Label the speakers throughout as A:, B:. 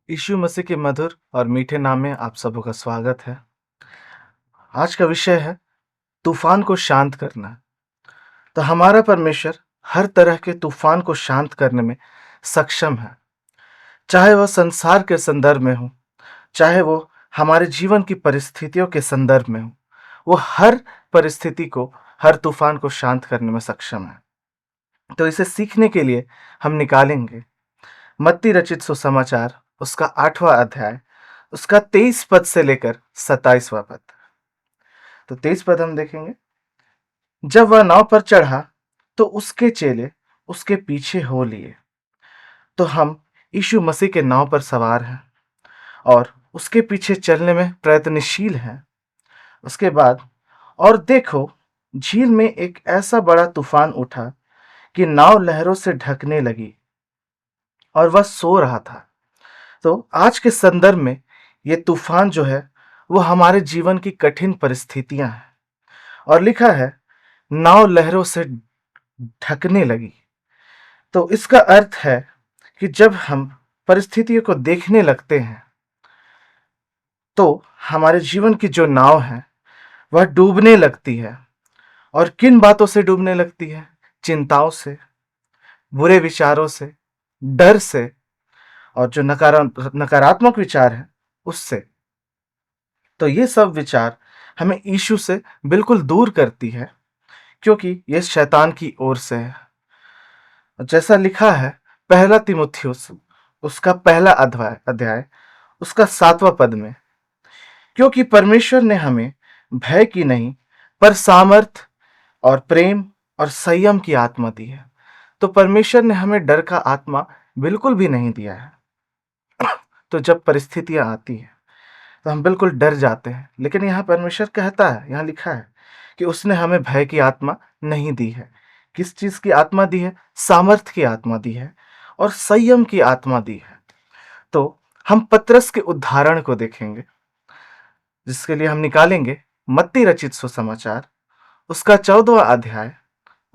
A: यीशु मसीह के मधुर और मीठे नाम में आप सबों का स्वागत है। आज का विषय है तूफान को शांत करना। तो हमारा परमेश्वर हर तरह के तूफान को शांत करने में सक्षम है। चाहे वह संसार के संदर्भ में हो, चाहे वो हमारे जीवन की परिस्थितियों के संदर्भ में हो, वो हर परिस्थिति को, हर तूफान को शांत करने में सक्षम है। तो इसे सीखने के लिए हम निकालेंगे मत्ती रचित सुसमाचार, उसका 8वां अध्याय, उसका 23 पद से लेकर 27वां पद। तो 23 पद हम देखेंगे। जब वह नाव पर चढ़ा तो उसके चेले उसके पीछे हो लिए। तो हम यीशु मसीह के नाव पर सवार हैं और उसके पीछे चलने में प्रयत्नशील हैं। उसके बाद और देखो, झील में एक ऐसा बड़ा तूफान उठा कि नाव लहरों से ढकने लगी और वह सो रहा था। तो आज के संदर्भ में ये तूफान जो है वो हमारे जीवन की कठिन परिस्थितियां हैं। और लिखा है नाव लहरों से ढकने लगी। तो इसका अर्थ है कि जब हम परिस्थितियों को देखने लगते हैं तो हमारे जीवन की जो नाव है वह डूबने लगती है। और किन बातों से डूबने लगती है? चिंताओं से, बुरे विचारों से, डर से, और जो नकारात्मक विचार है उससे। तो ये सब विचार हमें यीशु से बिल्कुल दूर करती है, क्योंकि ये शैतान की ओर से है। जैसा लिखा है पहला तीमुथियुस, उसका पहला अध्याय, उसका 7वां पद में, क्योंकि परमेश्वर ने हमें भय की नहीं पर सामर्थ और प्रेम और संयम की आत्मा दी है। तो परमेश्वर ने हमें डर का आत्मा बिल्कुल भी नहीं दिया है। तो जब परिस्थितियां आती हैं तो हम बिल्कुल डर जाते हैं, लेकिन यहाँ परमेश्वर कहता है, यहाँ लिखा है कि उसने हमें भय की आत्मा नहीं दी है। किस चीज की आत्मा दी है? सामर्थ की आत्मा दी है और संयम की आत्मा दी है। तो हम पतरस के उदाहरण को देखेंगे, जिसके लिए हम निकालेंगे मत्ती रचित सुसमाचार, उसका 14वां अध्याय,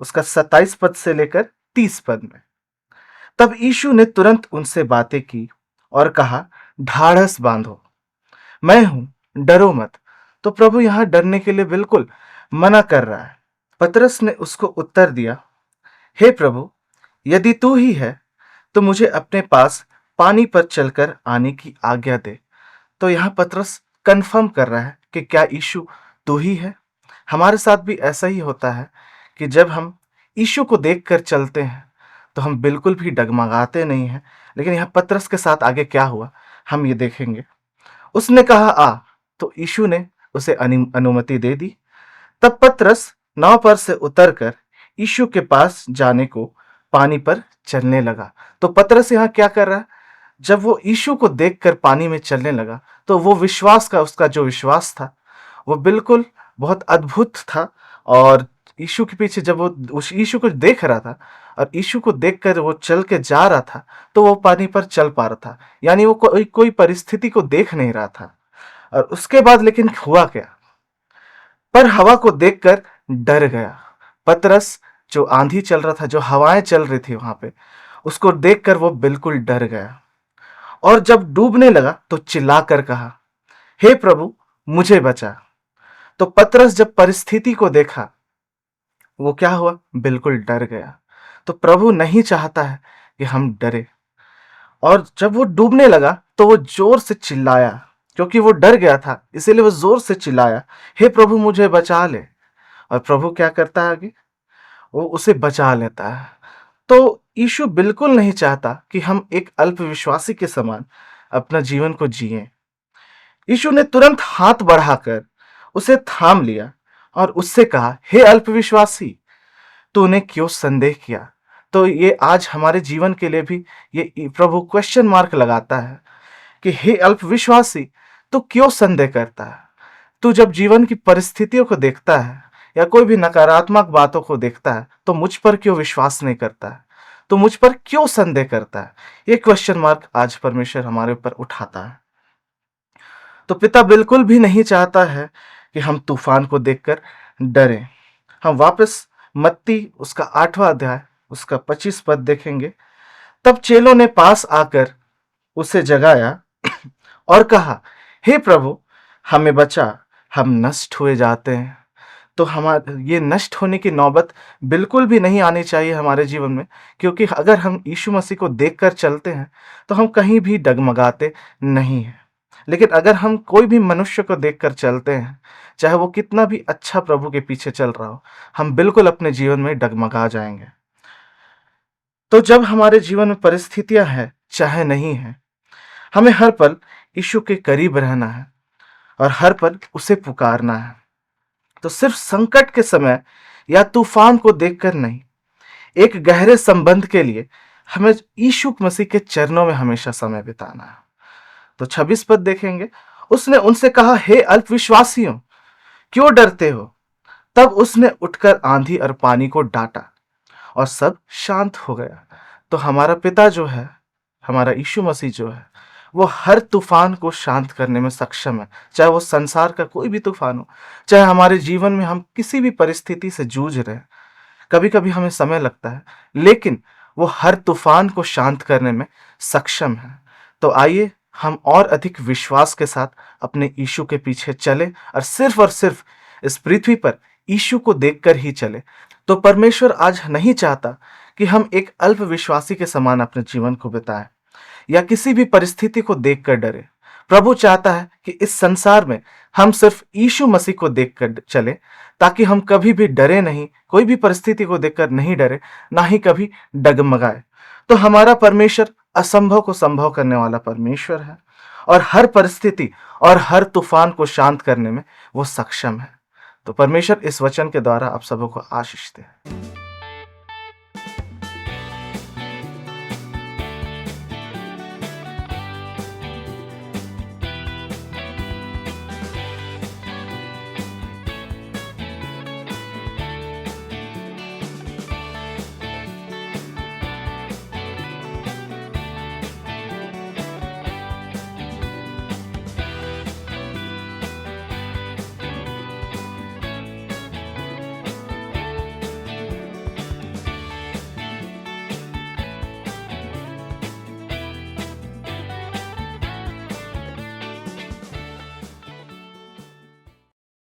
A: उसका 27 पद से लेकर 30 पद में। तब यीशु ने तुरंत उनसे बातें की और कहा, ढाढ़स बांधो, मैं हूं, डरो मत। तो प्रभु यहां डरने के लिए बिल्कुल मना कर रहा है। पतरस ने उसको उत्तर दिया, हे प्रभु, यदि तू ही है तो मुझे अपने पास पानी पर चलकर आने की आज्ञा दे। तो यहाँ पतरस कंफर्म कर रहा है कि क्या यीशु तू ही है। हमारे साथ भी ऐसा ही होता है कि जब हम यीशु को देखकर चलते हैं तो हम बिल्कुल भी डगमगाते नहीं हैं। लेकिन यहाँ पतरस के साथ आगे क्या हुआ हम ये देखेंगे। उसने कहा आ, तो यीशु ने उसे अनुमति दे दी। तब पतरस नाव पर से उतरकर यीशु के पास जाने को पानी पर चलने लगा। तो पतरस यहाँ क्या कर रहा है? जब वो यीशु को देखकर पानी में चलने लगा तो वो विश्वास का, उसका जो विश्वास था वो बिल्कुल बहुत अद्भुत था। और यीशु के पीछे जब वो उस यीशु को देख रहा था और यीशु को देखकर वो चल के जा रहा था तो वो पानी पर चल पा रहा था। यानी वो कोई परिस्थिति को देख नहीं रहा था। और उसके बाद लेकिन हुआ क्या? पर हवा को देखकर डर गया। पतरस, जो आंधी चल रहा था, जो हवाएं चल रही थी वहां पे, उसको देखकर वो बिल्कुल डर गया। और जब डूबने लगा तो चिल्लाकर कहा, हे प्रभु, मुझे बचा। तो पतरस जब परिस्थिति को देखा वो क्या हुआ? बिल्कुल डर गया। तो प्रभु नहीं चाहता है कि हम डरे। और जब वो डूबने लगा तो वो जोर से चिल्लाया, क्योंकि वो डर गया था, इसीलिए वो जोर से चिल्लाया, हे प्रभु, मुझे बचा ले। और प्रभु क्या करता है आगे? वो उसे बचा लेता है। तो यीशु बिल्कुल नहीं चाहता कि हम एक अल्पविश्वासी के समान अपना जीवन को जिएं। यीशु ने तुरंत हाथ बढ़ाकर उसे थाम लिया और उससे कहा, हे अल्पविश्वासी, तूने क्यों संदेह किया? तो ये आज हमारे जीवन के लिए भी ये प्रभु क्वेश्चन मार्क लगाता है कि हे अल्पविश्वासी, तू क्यों संदेह करता है? तू जब जीवन की परिस्थितियों को देखता है या कोई भी नकारात्मक बातों को देखता है तो मुझ पर क्यों विश्वास नहीं करता है? तो मुझ पर क्यों संदेह करता है? ये क्वेश्चन मार्क आज परमेश्वर हमारे ऊपर उठाता है। तो पिता बिल्कुल भी नहीं चाहता है कि हम तूफान को देखकर डरें। हम वापस मत्ती उसका 8वां अध्याय, उसका 25 पद देखेंगे। तब चेलों ने पास आकर उसे जगाया और कहा, हे प्रभु, हमें बचा, हम नष्ट हुए जाते हैं। तो हमारे ये नष्ट होने की नौबत बिल्कुल भी नहीं आनी चाहिए हमारे जीवन में, क्योंकि अगर हम यीशु मसीह को देखकर चलते हैं तो हम कहीं भी डगमगाते नहीं हैं। लेकिन अगर हम कोई भी मनुष्य को देखकर चलते हैं, चाहे वो कितना भी अच्छा प्रभु के पीछे चल रहा हो, हम बिल्कुल अपने जीवन में डगमगा जाएंगे। तो जब हमारे जीवन में परिस्थितियां हैं चाहे नहीं है, हमें हर पल यीशु के करीब रहना है और हर पल उसे पुकारना है। तो सिर्फ संकट के समय या तूफान को देखकर नहीं, एक गहरे संबंध के लिए हमें यीशु मसीह के चरणों में हमेशा समय बिताना है। तो 26 पद देखेंगे, उसने उनसे कहा, हे अल्पविश्वासियों, क्यों डरते हो? तब उसने उठकर आंधी और पानी को डांटा और सब शांत हो गया। तो हमारा पिता जो है, हमारा यीशु मसीह जो है, वो हर तूफान को शांत करने में सक्षम है। चाहे वो संसार का कोई भी तूफान हो, चाहे हमारे जीवन में हम किसी भी परिस्थिति से जूझ रहे हैं, कभी कभी हमें समय लगता है, लेकिन वो हर तूफान को शांत करने में सक्षम है। तो आइए हम और अधिक विश्वास के साथ अपने यीशु के पीछे चले और सिर्फ इस पृथ्वी पर यीशु को देखकर ही चले। तो परमेश्वर आज नहीं चाहता कि हम एक अल्प विश्वासी के समान अपने जीवन को बिताएं या किसी भी परिस्थिति को देखकर डरे। प्रभु चाहता है कि इस संसार में हम सिर्फ यीशु मसीह को देखकर चले, ताकि हम कभी भी डरे नहीं, कोई भी परिस्थिति को देखकर नहीं डरे, ना ही कभी डगमगाए। तो हमारा परमेश्वर असंभव को संभव करने वाला परमेश्वर है और हर परिस्थिति और हर तूफान को शांत करने में वो सक्षम है। तो परमेश्वर इस वचन के द्वारा आप सबों को आशीष दे।